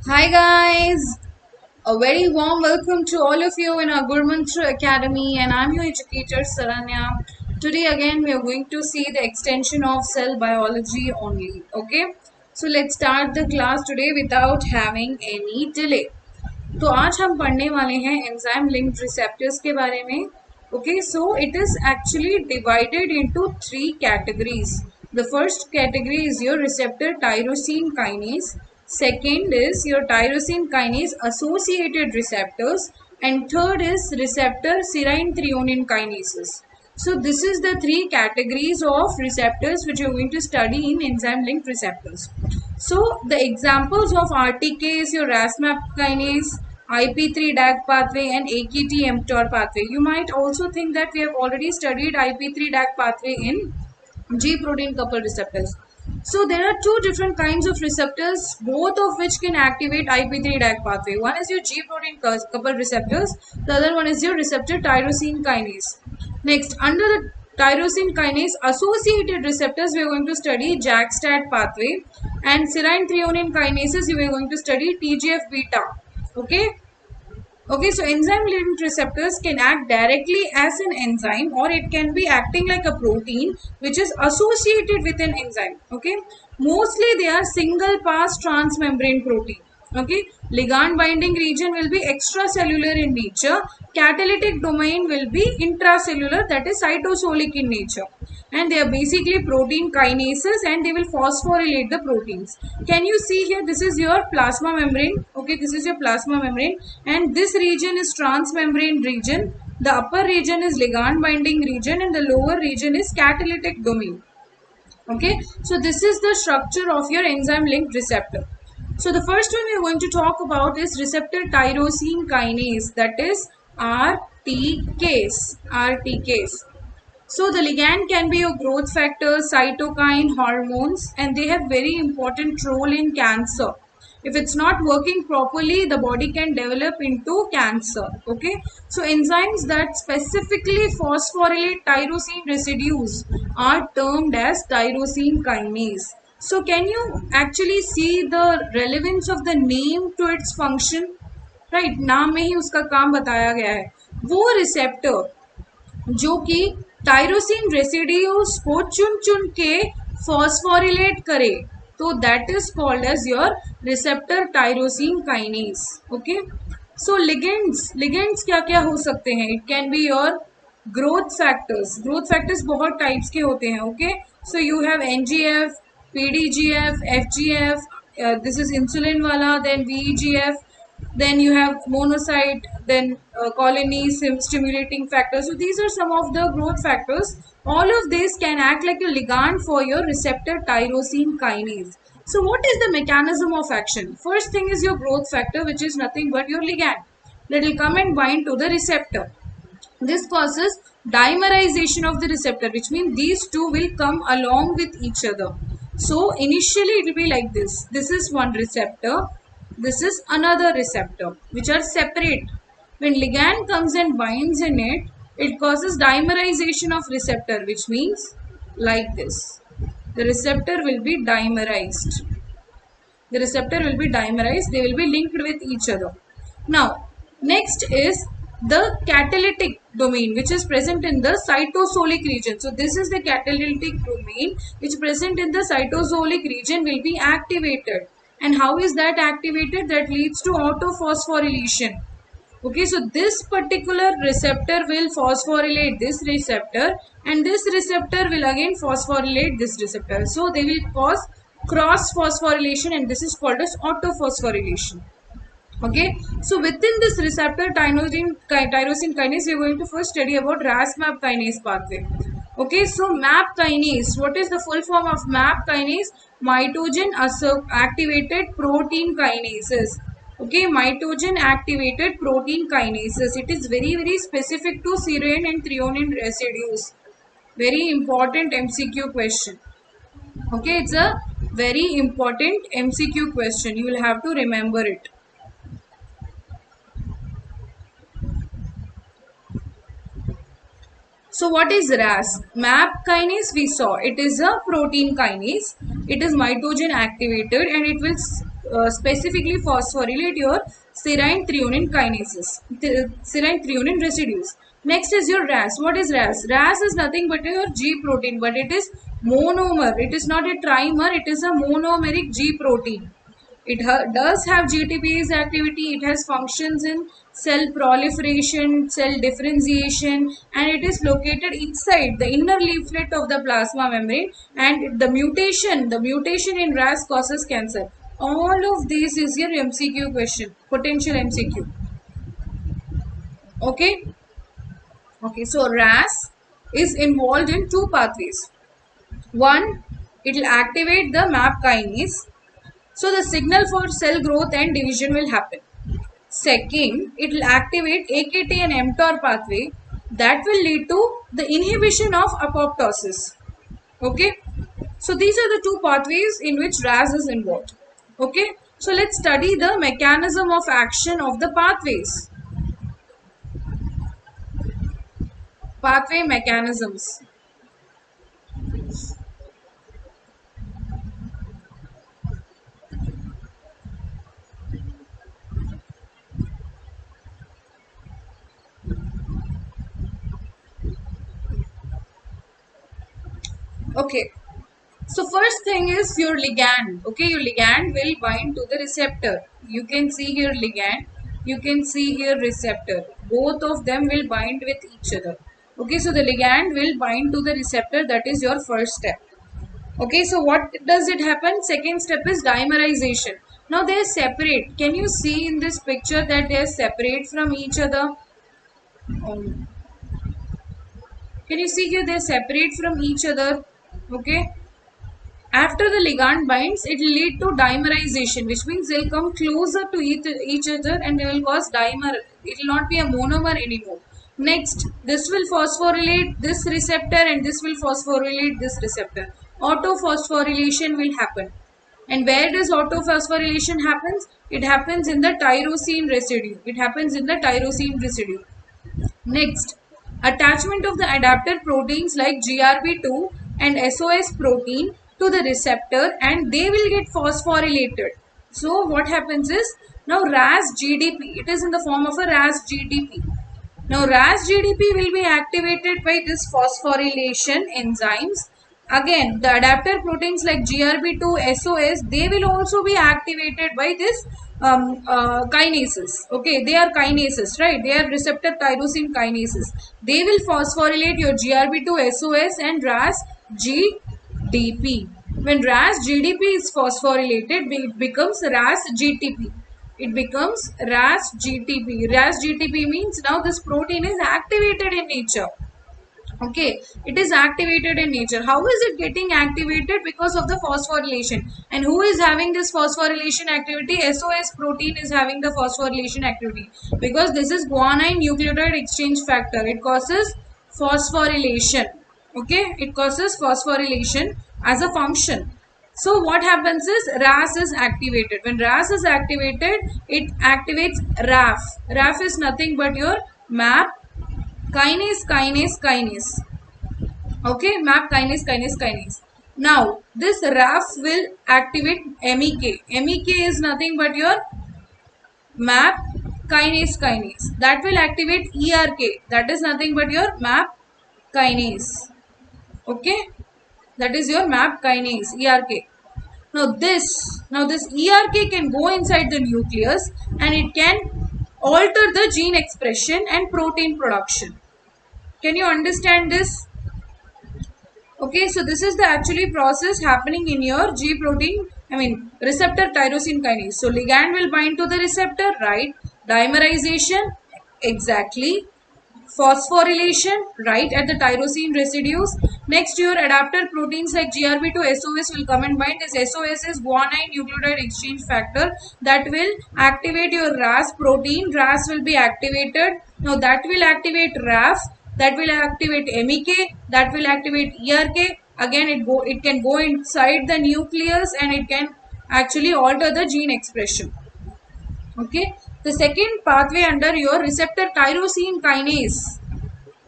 Hi guys, a very warm welcome to all of you in our Gurmantra Academy, and I'm your educator Saranya. Today again we are going to see the extension of cell biology only. Okay, so let's start the class today without having any delay. तो आज हम पढ़ने वाले हैं enzyme linked receptors के बारे में. Okay, so it is actually divided into three categories. The first category is your receptor tyrosine kinase, second is your tyrosine kinase associated receptors, and third is receptor serine threonine kinases. So this is the three categories of receptors which you are going to study in enzyme linked receptors. So the examples of RTK is your RAS-MAP kinase, IP3 DAG pathway, and AKT mTOR pathway. You might also think that we have already studied IP3 DAG pathway in G protein coupled receptors. So there are two different kinds of receptors, both of which can activate IP3 DAG pathway. One is your G protein coupled receptors, the other one is your receptor tyrosine kinase. Next, under the tyrosine kinase associated receptors, we are going to study JAK-STAT pathway, and serine threonine kinases, we are going to study TGF beta. Okay. Okay, so enzyme linked receptors can act directly as an enzyme, or it can be acting like a protein which is associated with an enzyme. Okay, mostly they are single pass transmembrane protein. Okay, ligand binding region will be extracellular in nature, catalytic domain will be intracellular, that is cytosolic in nature, and they are basically protein kinases, and they will phosphorylate the proteins. Can you see here, this is your plasma membrane. Okay, this is your plasma membrane, and this region is transmembrane region, the upper region is ligand binding region, and the lower region is catalytic domain. Okay, so this is the structure of your enzyme linked receptor. So the first one we are going to talk about is receptor tyrosine kinase, that is RTKs. RTKs. So the ligand can be your growth factors, cytokine, hormones, and they have very important role in cancer. If it's not working properly, the body can develop into cancer. Okay, so enzymes that specifically phosphorylate tyrosine residues are termed as tyrosine kinase. So can you actually see the relevance of the name to its function? Right, नाम में ही उसका काम बताया गया है. वो receptor जो कि टायरोसिन रेसिड्यूज को चुन चुन के फॉस्फोरिलेट करे, तो that is called as your receptor tyrosine kinase. Okay, so ligands क्या क्या हो सकते हैं? It can be your growth factors. Growth factors बहुत टाइप्स के होते हैं. Okay, so you have NGF, PDGF, FGF, this is insulin wala, then VEGF, then you have monocyte, then colony stimulating factors. So these are some of the growth factors. All of these can act like a ligand for your receptor tyrosine kinase. So what is the mechanism of action? First thing is your growth factor, which is nothing but your ligand that will come and bind to the receptor. This causes dimerization of the receptor, which means these two will come along with each other. So initially it will be like this. This is one receptor, this is another receptor, which are separate. When ligand comes and binds in it, it causes dimerization of receptor, which means like this. The receptor will be dimerized. The receptor will be dimerized. They will be linked with each other. Now, next is the catalytic domain, which is present in the cytosolic region. So this is the catalytic domain which is present in the cytosolic region will be activated. And how is that activated? That leads to autophosphorylation. Okay, so this particular receptor will phosphorylate this receptor, and this receptor will again phosphorylate this receptor. So they will cause cross phosphorylation, and this is called as autophosphorylation. Okay, so within this receptor tyrosine kinase, we are going to first study about RAS-MAP kinase pathway. Okay, so MAP kinase, what is the full form of MAP kinase? Mitogen activated protein kinases. Okay, mitogen activated protein kinases. It is very specific to serine and threonine residues. Very important MCQ question. Okay, it's a very important MCQ question. You will have to remember it. So what is RAS? MAP kinase we saw. It is a protein kinase. It is mitogen activated, and it will specifically phosphorylate your serine threonine kinases, serine threonine residues. Next is your RAS. What is RAS? RAS is nothing but your G protein, but it is monomer. It is not a trimer. It is a monomeric G protein. It does have GTPase activity. It has functions in cell proliferation, cell differentiation, and it is located inside the inner leaflet of the plasma membrane. And the mutation in RAS causes cancer. All of this is your MCQ question, potential MCQ. Okay. Okay. So RAS is involved in two pathways. One, it will activate the MAP kinase. So the signal for cell growth and division will happen. Second, it will activate AKT and mTOR pathway that will lead to the inhibition of apoptosis. Okay. So these are the two pathways in which RAS is involved. Okay. So let's study the mechanism of action of the pathways. Pathway mechanisms. Okay. So first thing is your ligand. Okay, your ligand will bind to the receptor. You can see here ligand. You can see here receptor. Both of them will bind with each other. Okay, so the ligand will bind to the receptor. That is your first step. Okay, so what does it happen? Second step is dimerization. Now they are separate. Can you see in this picture that they are separate from each other? Can you see here they are separate from each other? Okay. After the ligand binds, it will lead to dimerization, which means they'll come closer to each other and they will cause dimer. It will not be a monomer anymore. Next, this will phosphorylate this receptor and this will phosphorylate this receptor. Autophosphorylation will happen. And where does autophosphorylation happens? It happens in the tyrosine residue. It happens in the tyrosine residue. Next, attachment of the adapter proteins like GRB2 and SOS protein to the receptor and they will get phosphorylated. So what happens is now RAS GDP, it is in the form of a RAS GDP. Now RAS GDP will be activated by this phosphorylation enzymes. Again, the adapter proteins like GRB2, SOS, they will also be activated by this kinases. Okay, they are kinases, right? They are receptor tyrosine kinases. They will phosphorylate your GRB2, SOS and RAS GDP. When RAS GDP is phosphorylated, it becomes RAS GTP. It becomes RAS GTP. RAS GTP means now this protein is activated in nature. Okay, it is activated in nature. How is it getting activated? Because of the phosphorylation. And who is having this phosphorylation activity? SOS protein is having the phosphorylation activity. Because this is guanine nucleotide exchange factor. It causes phosphorylation. Okay, it causes phosphorylation as a function. So what happens is RAS is activated. When RAS is activated, it activates RAF. RAF is nothing but your MAP kinase. Okay, MAP kinase. Now, this RAF will activate MEK. MEK is nothing but your MAP kinase. That will activate ERK. That is nothing but your MAP kinase. Okay, that is your MAP kinase, ERK. Now this ERK can go inside the nucleus and it can alter the gene expression and protein production. Can you understand this? Okay, so this is the actually process happening in your G protein, receptor tyrosine kinase. So ligand will bind to the receptor, right? Dimerization, exactly. Phosphorylation, right, at the tyrosine residues. Next, your adapter proteins like GRB2 SOS will come and bind. This SOS is guanine nucleotide exchange factor that will activate your RAS protein. RAS will be activated. Now that will activate RAF. That will activate MEK. That will activate ERK. Again, it can go inside the nucleus and it can actually alter the gene expression. Okay. The second pathway under your receptor tyrosine kinase.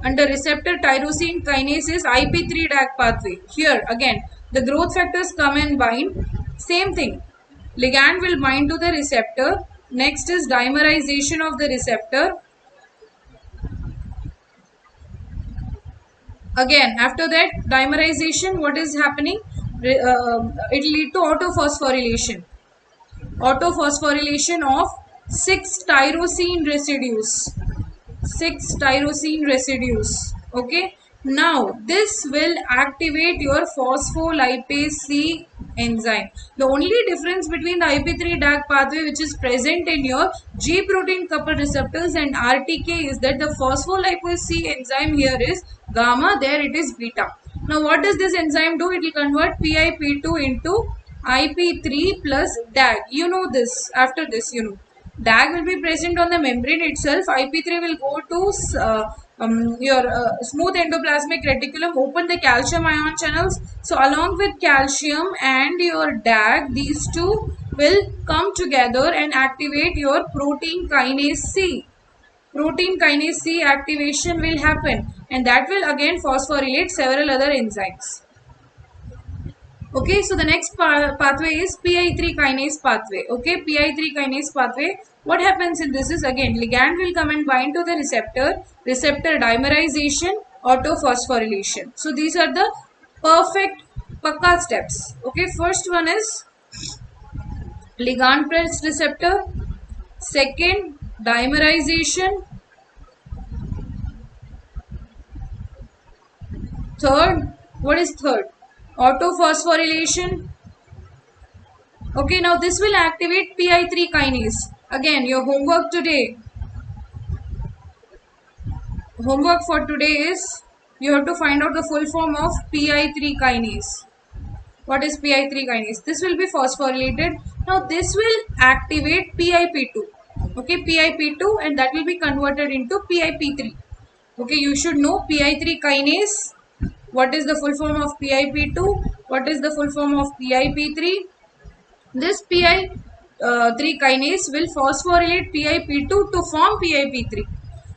Under receptor tyrosine kinase is IP3 DAC pathway. Here again, the growth factors come and bind. Same thing. Ligand will bind to the receptor. Next is dimerization of the receptor. Again, after that dimerization, what is happening? It will lead to autophosphorylation. Autophosphorylation of 6 tyrosine residues. 6 tyrosine residues. Okay. Now this will activate your phospholipase C enzyme. The only difference between the IP3 DAG pathway which is present in your G protein coupled receptors and RTK is that the phospholipase C enzyme here is gamma, there it is beta. Now what does this enzyme do? It will convert PIP2 into IP3 plus DAG. You know this. After this, you know. DAG will be present on the membrane itself. IP3 will go to your smooth endoplasmic reticulum, open the calcium ion channels. So along with calcium and your DAG, these two will come together and activate your protein kinase C. Protein kinase C activation will happen, and that will again phosphorylate several other enzymes. Okay, so the next pathway is PI3 kinase pathway. Okay, PI3 kinase pathway. What happens in this is again ligand will come and bind to the receptor dimerization, autophosphorylation. So these are the perfect pakka steps. Okay, first one is ligand pressed receptor. Second, dimerization. Third, what is third? Autophosphorylation. Okay, now this will activate PI3 kinase. Again, your homework for today is you have to find out the full form of PI3 kinase. What is PI3 kinase? This will be phosphorylated. Now this will activate PIP2. Okay, PIP2, and that will be converted into PIP3. Okay, you should know PI3 kinase. What is the full form of PIP2? What is the full form of PIP3? This PI3 kinase will phosphorylate PIP2 to form PIP3.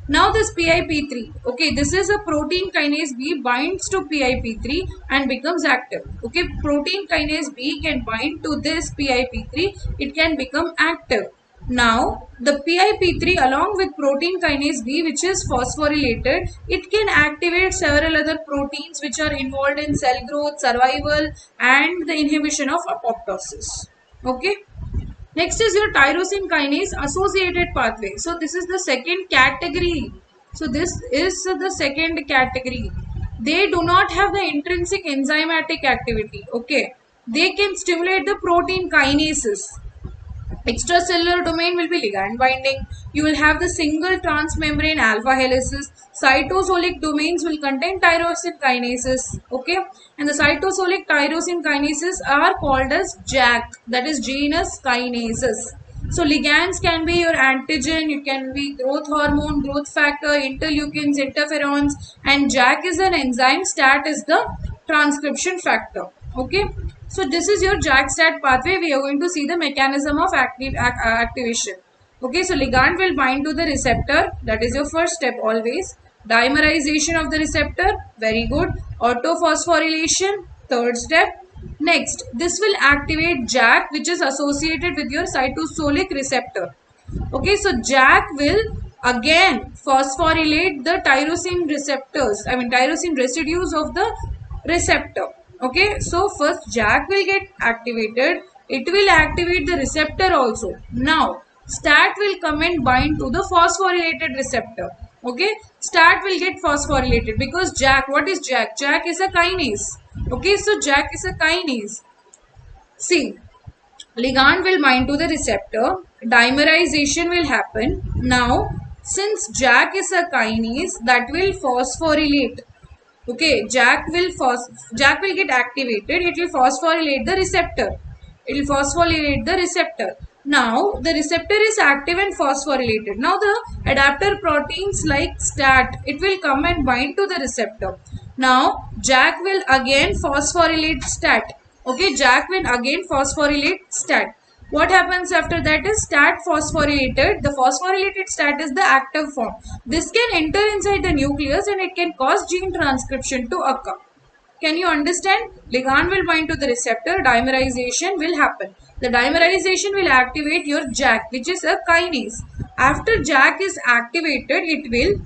Now this PIP3, okay, this is a protein kinase B binds to PIP3 and becomes active. Okay, protein kinase B can bind to this PIP3, it can become active. Now the PIP3 along with protein kinase B which is phosphorylated, it can activate several other proteins which are involved in cell growth, survival and the inhibition of apoptosis. Okay. Next is your tyrosine kinase associated pathway. So this is the second category. So this is the second category. They do not have the intrinsic enzymatic activity. Okay. They can stimulate the protein kinases. Extracellular domain will be ligand binding. You will have the single transmembrane alpha helices. Cytosolic domains will contain tyrosine kinases. Okay. And the cytosolic tyrosine kinases are called as JAK. That is genus kinases. So ligands can be your antigen, it can be growth hormone, growth factor, interleukins, interferons, and JAK is an enzyme, STAT is the transcription factor. Okay. So this is your JAK-STAT pathway. We are going to see the mechanism of activation. Okay, so ligand will bind to the receptor. That is your first step always. Dimerization of the receptor. Very good. Autophosphorylation. Third step. Next, this will activate JAK which is associated with your cytosolic receptor. Okay, so JAK will again phosphorylate the tyrosine receptors. I mean tyrosine residues of the receptor. Okay, so first JAK will get activated. It will activate the receptor also. Now, STAT will come and bind to the phosphorylated receptor. Okay, STAT will get phosphorylated because JAK, what is JAK? JAK is a kinase. Okay, so JAK is a kinase. See, ligand will bind to the receptor. Dimerization will happen. Now, since JAK is a kinase, that will phosphorylate. Okay, JAK will get activated. It will phosphorylate the receptor. It will phosphorylate the receptor. Now the receptor is active and phosphorylated. Now the adapter proteins like STAT, it will come and bind to the receptor. Now JAK will again phosphorylate STAT. Okay, JAK will again phosphorylate STAT. What happens after that is STAT phosphorylated. The phosphorylated STAT is the active form. This can enter inside the nucleus and it can cause gene transcription to occur. Can you understand? Ligand will bind to the receptor, dimerization will happen. The dimerization will activate your JAK, which is a kinase. After JAK is activated, it will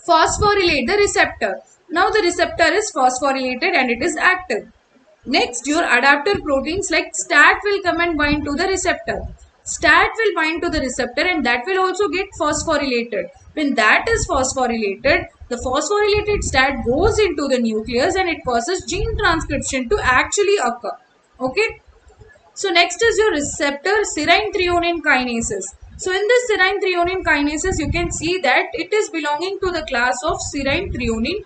phosphorylate the receptor. Now the receptor is phosphorylated and it is active. Next, your adapter proteins like STAT will come and bind to the receptor. STAT will bind to the receptor and that will also get phosphorylated. When that is phosphorylated, the phosphorylated STAT goes into the nucleus and it causes gene transcription to actually occur. Okay. So next is your receptor serine threonine kinases. So in this serine threonine kinases, you can see that it is belonging to the class of serine threonine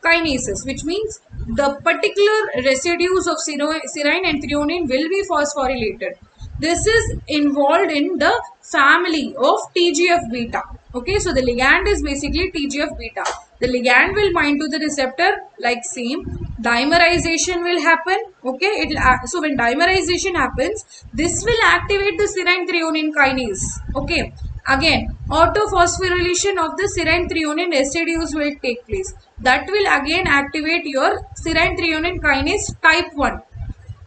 kinases, which means the particular residues of serine and threonine will be phosphorylated. This is involved in the family of TGF beta. Okay, so the ligand is basically TGF beta. The ligand will bind to the receptor like same. Dimerization will happen. Okay, so when dimerization happens, this will activate the serine threonine kinase. Okay, again autophosphorylation of the serine threonine residues will take place. That will again activate your serine threonine kinase type 1.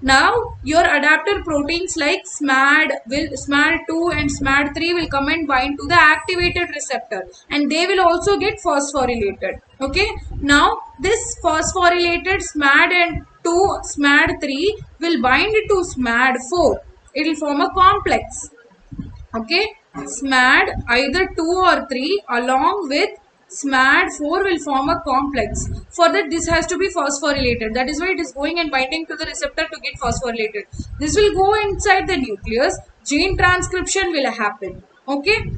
Now your adapter proteins like SMAD2 and SMAD3 will come and bind to the activated receptor and they will also get phosphorylated. Okay. Now this phosphorylated SMAD and 2 SMAD3 will bind to SMAD4. It will form a complex. Okay. SMAD either 2 or 3 along with SMAD4 will form a complex. For that, this has to be phosphorylated. That is why it is going and binding to the receptor to get phosphorylated. This will go inside the nucleus. Gene transcription will happen. Okay.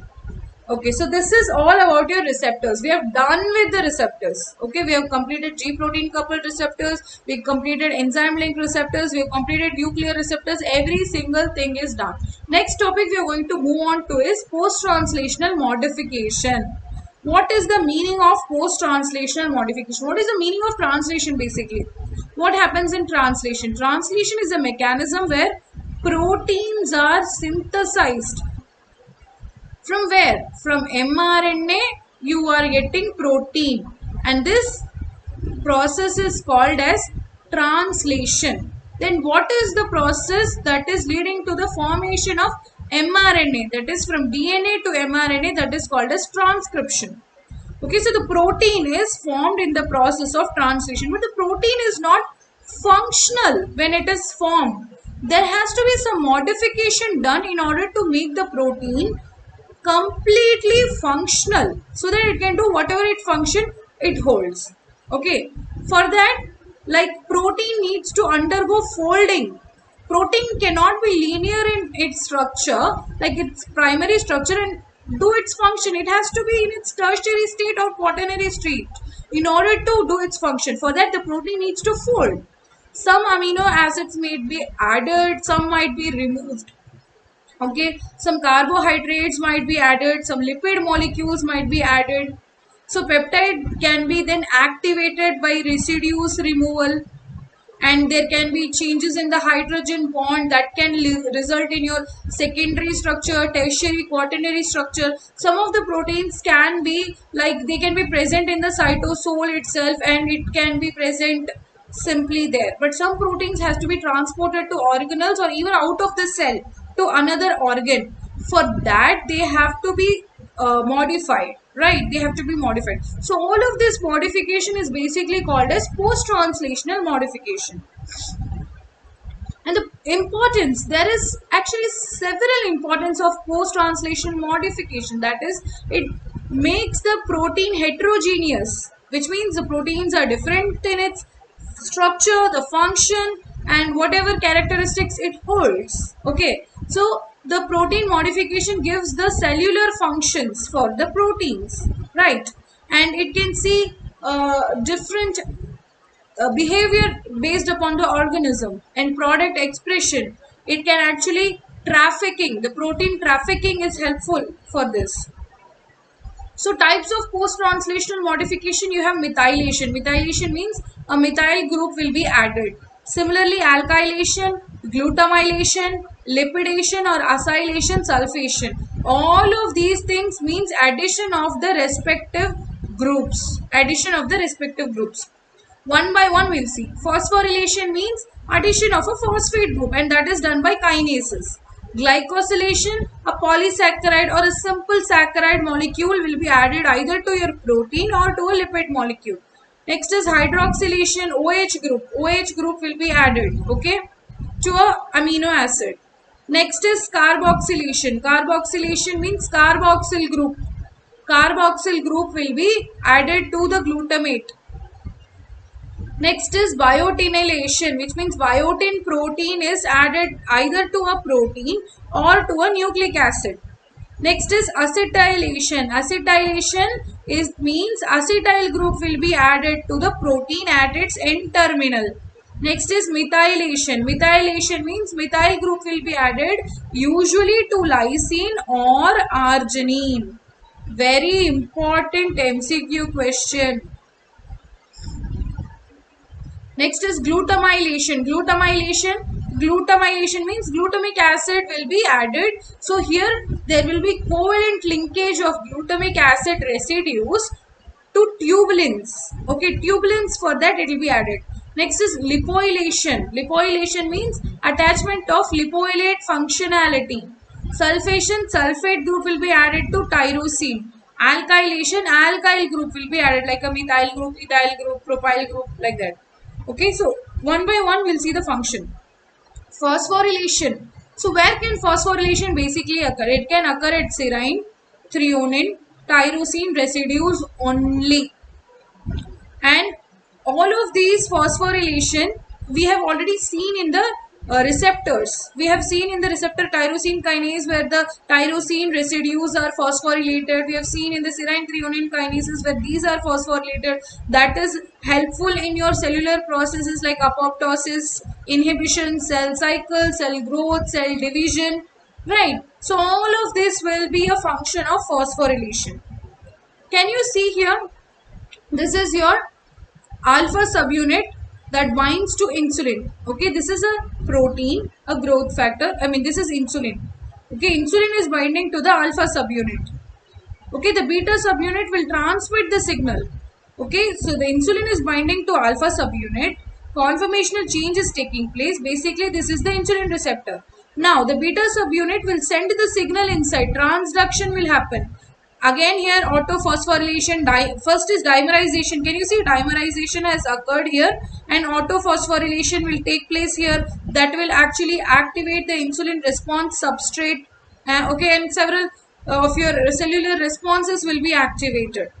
Okay, so this is all about your receptors. We have done with the receptors. Okay, we have completed G protein coupled receptors. We completed enzyme linked receptors. We have completed nuclear receptors. Every single thing is done. Next topic we are going to move on to is post-translational modification. What is the meaning of post-translational modification? What is the meaning of translation basically? What happens in translation? Translation is a mechanism where proteins are synthesized. From where? From mRNA you are getting protein and this process is called as translation. Then what is the process that is leading to the formation of mRNA, that is from DNA to mRNA, that is called as transcription. Okay, so the protein is formed in the process of translation, but the protein is not functional when it is formed. There has to be some modification done in order to make the protein completely functional so that it can do whatever it function it holds. Okay, for that, like protein needs to undergo folding. Protein cannot be linear in its structure, like its primary structure, and do its function. It has to be in its tertiary state or quaternary state in order to do its function. For that, the protein needs to fold. Some amino acids may be added, some might be removed. Okay, some carbohydrates might be added, some lipid molecules might be added. So peptide can be then activated by residues removal, and there can be changes in the hydrogen bond that can result in your secondary structure, tertiary, quaternary structure. Some of the proteins can be like they can be present in the cytosol itself and it can be present simply there, but some proteins has to be transported to organelles or even out of the cell to another organ. For that they have to be modified, right? They have to be modified. So all of this modification is basically called as post-translational modification. And the importance, there is actually several importance of post-translational modification. That is, it makes the protein heterogeneous, which means the proteins are different in its structure, the function, and whatever characteristics it holds. Okay, so the protein modification gives the cellular functions for the proteins, right? And it can see different behavior based upon the organism and product expression. It can actually trafficking, the protein trafficking is helpful for this. So types of post-translational modification, you have methylation. Methylation means a methyl group will be added. Similarly, alkylation, glutamylation, lipidation or acylation, sulfation. All of these things means addition of the respective groups. Addition of the respective groups. One by one we'll see. Phosphorylation means addition of a phosphate group, and that is done by kinases. Glycosylation, a polysaccharide or a simple saccharide molecule will be added either to your protein or to a lipid molecule. Next is hydroxylation, OH group. OH group will be added, okay, to a amino acid. Next is carboxylation. Carboxylation means carboxyl group. Carboxyl group will be added to the glutamate. Next is biotinylation, which means biotin protein is added either to a protein or to a nucleic acid. Next is acetylation. Acetylation means acetyl group will be added to the protein at its N terminal. Next is methylation. Methylation means methyl group will be added usually to lysine or arginine. Very important MCQ question. Next is glutamylation. Glutamylation means glutamic acid will be added. So here there will be covalent linkage of glutamic acid residues to tubulins. Okay, tubulins, for that it will be added. Next is lipoylation. Lipoylation means attachment of lipoylate functionality. Sulfation, sulfate group will be added to tyrosine. Alkylation, alkyl group will be added like a methyl group, ethyl group, propyl group, like that. Okay, so one by one we'll see the function. Phosphorylation. So where can phosphorylation basically occur? It can occur at serine, threonine, tyrosine residues only. And all of these phosphorylation we have already seen in the receptors. We have seen in the receptor tyrosine kinase where the tyrosine residues are phosphorylated. We have seen in the serine threonine kinases where these are phosphorylated. That is helpful in your cellular processes like apoptosis, inhibition, cell cycle, cell growth, cell division. Right. So all of this will be a function of phosphorylation. Can you see here? This is your alpha subunit that binds to insulin. Okay, this is a protein, a growth factor. This is insulin. Okay, insulin is binding to the alpha subunit. Okay, the beta subunit will transmit the signal. Okay, so the insulin is binding to alpha subunit. Conformational change is taking place. Basically, this is the insulin receptor. Now, the beta subunit will send the signal inside. Transduction will happen. Again here autophosphorylation, first is dimerization. Can you see dimerization has occurred here and autophosphorylation will take place here. That will actually activate the insulin response substrate. Okay, and several of your cellular responses will be activated.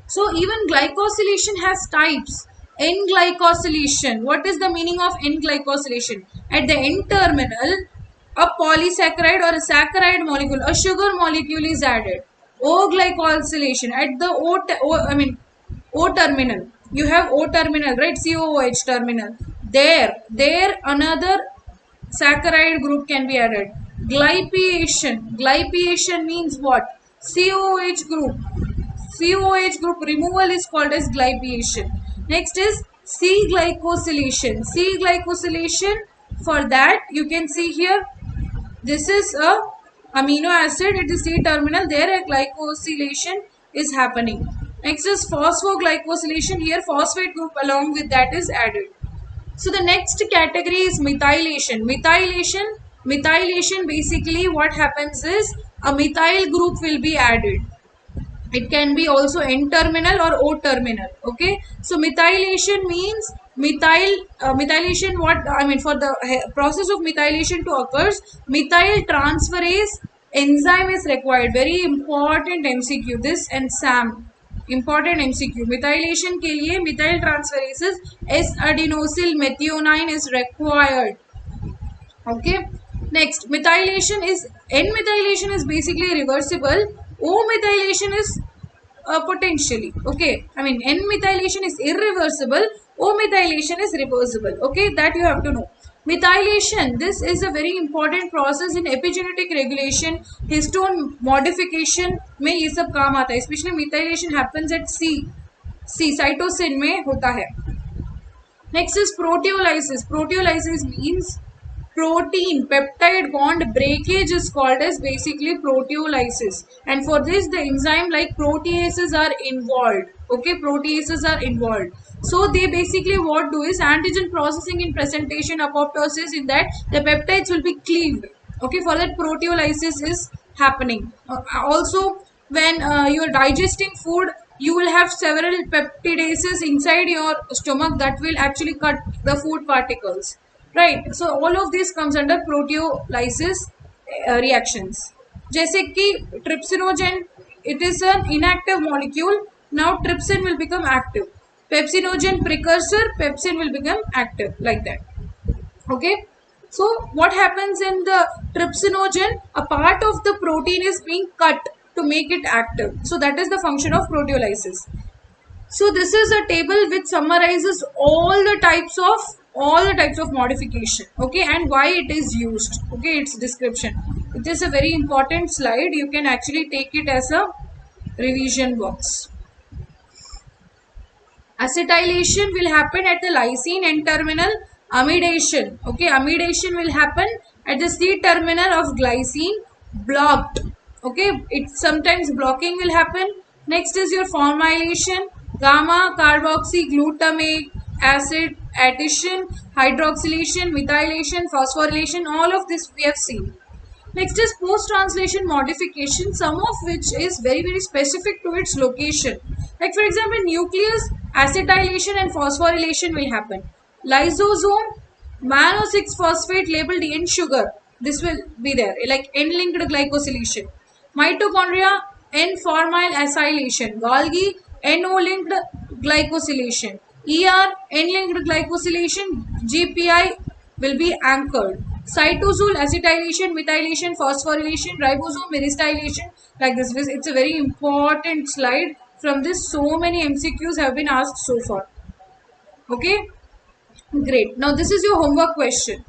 So even glycosylation has types. N-glycosylation. What is the meaning of N-glycosylation? At the N terminal, a polysaccharide or a saccharide molecule, a sugar molecule is added. O-glycosylation at the O terminal. You have O terminal, right? COOH terminal. There another saccharide group can be added. Glypiation. Glypiation means what? COOH group. COOH group removal is called as glypiation. Next is C-glycosylation. C-glycosylation, for that you can see here, this is a amino acid at the C terminal. There a glycosylation is happening. Next is phosphoglycosylation. Here phosphate group along with that is added. So the next category is methylation. Methylation basically what happens is a methyl group will be added. It can be also N-terminal or O-terminal. Okay. So methylation means methylation. For the process of methylation to occurs, methyl transferase enzyme is required. Very important MCQ. This and SAM. Important MCQ. Methylation के लिए methyl transferases S-adenosyl methionine is required. Okay. Next, methylation is N-methylation is basically reversible. O-methylation is potentially. Okay. N-methylation is irreversible. O-methylation is reversible. Okay. That you have to know. Methylation. This is a very important process in epigenetic regulation. Histone modification में ये सब काम आता है. Especially methylation happens at C. cytosine में होता है. Next is proteolysis. Proteolysis means protein peptide bond breakage is called as basically proteolysis, and for this the enzyme like proteases are involved. Okay, proteases are involved. So they basically what do is antigen processing in presentation apoptosis, in that the peptides will be cleaved. Okay, for that proteolysis is happening. Also, when you are digesting food, you will have several peptidases inside your stomach that will actually cut the food particles. Right. So all of this comes under proteolysis reactions. जैसे कि trypsinogen, it is an inactive molecule. Now trypsin will become active. Pepsinogen precursor, pepsin will become active, like that. Okay. So what happens in the trypsinogen? A part of the protein is being cut to make it active. So that is the function of proteolysis. So this is a table which summarizes all the types of modification, okay, and why it is used. Okay, its description. It is a very important slide. You can actually take it as a revision box. Acetylation will happen at the lysine N terminal. Amidation, okay, amidation will happen at the C terminal of glycine. Blocked, okay, it sometimes blocking will happen. Next is your formylation, gamma carboxy glutamate acid addition, hydroxylation, methylation, phosphorylation. All of this we have seen. Next is post-translation modification, some of which is very specific to its location. Like for example, nucleus acetylation and phosphorylation will happen. Lysosome, mannose 6-phosphate labeled N sugar. This will be there, like N-linked glycosylation. Mitochondria, N-formyl acylation. Golgi, NO-linked glycosylation. ER, N-linked glycosylation. GPI will be anchored. Cytosol, acetylation, methylation, phosphorylation, ribosome, myristylation, like this. It's a very important slide. From this, so many MCQs have been asked so far. Okay, great. Now this is your homework question.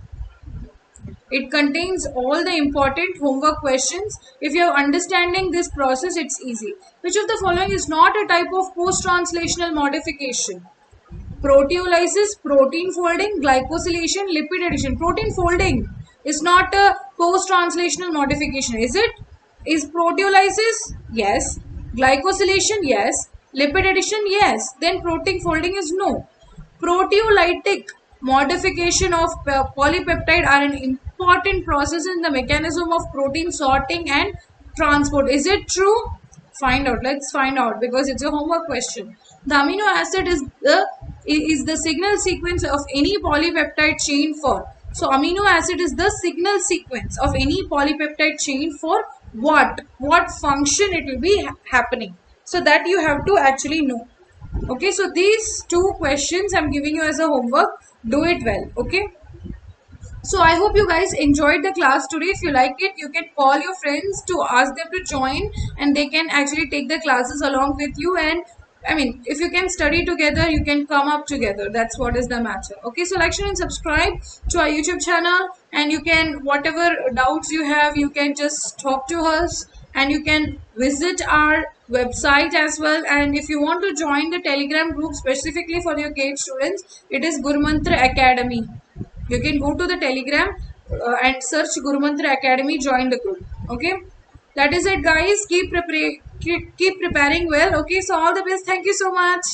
It contains all the important homework questions. If you are understanding this process, it's easy. Which of the following is not a type of post-translational modification? Proteolysis, protein folding, glycosylation, lipid addition. Protein folding is not a post-translational modification, is it? Is proteolysis? Yes. Glycosylation? Yes. Lipid addition? Yes. Then protein folding is no. Proteolytic modification of polypeptide are an important process in the mechanism of protein sorting and transport. Is it true? Find out. Let's find out, because it's a homework question. The amino acid is the signal sequence of any polypeptide chain for. So amino acid is the signal sequence of any polypeptide chain for what? What function it will be happening. So that you have to actually know. Okay, so these two questions I'm giving you as a homework. Do it well. Okay. So I hope you guys enjoyed the class today. If you like it, you can call your friends to ask them to join, and they can actually take the classes along with you. And I mean, if you can study together, you can come up together. That's what is the matter. Okay, so like, share and subscribe to our YouTube channel, and you can, whatever doubts you have, you can just talk to us, and you can visit our website as well. And if you want to join the Telegram group specifically for your GATE students, it is Gurumantra Academy. You can go to the Telegram and search Gurumantra Academy, join the group. Okay, that is it, guys. Keep preparing well. Okay, so all the best. Thank you so much.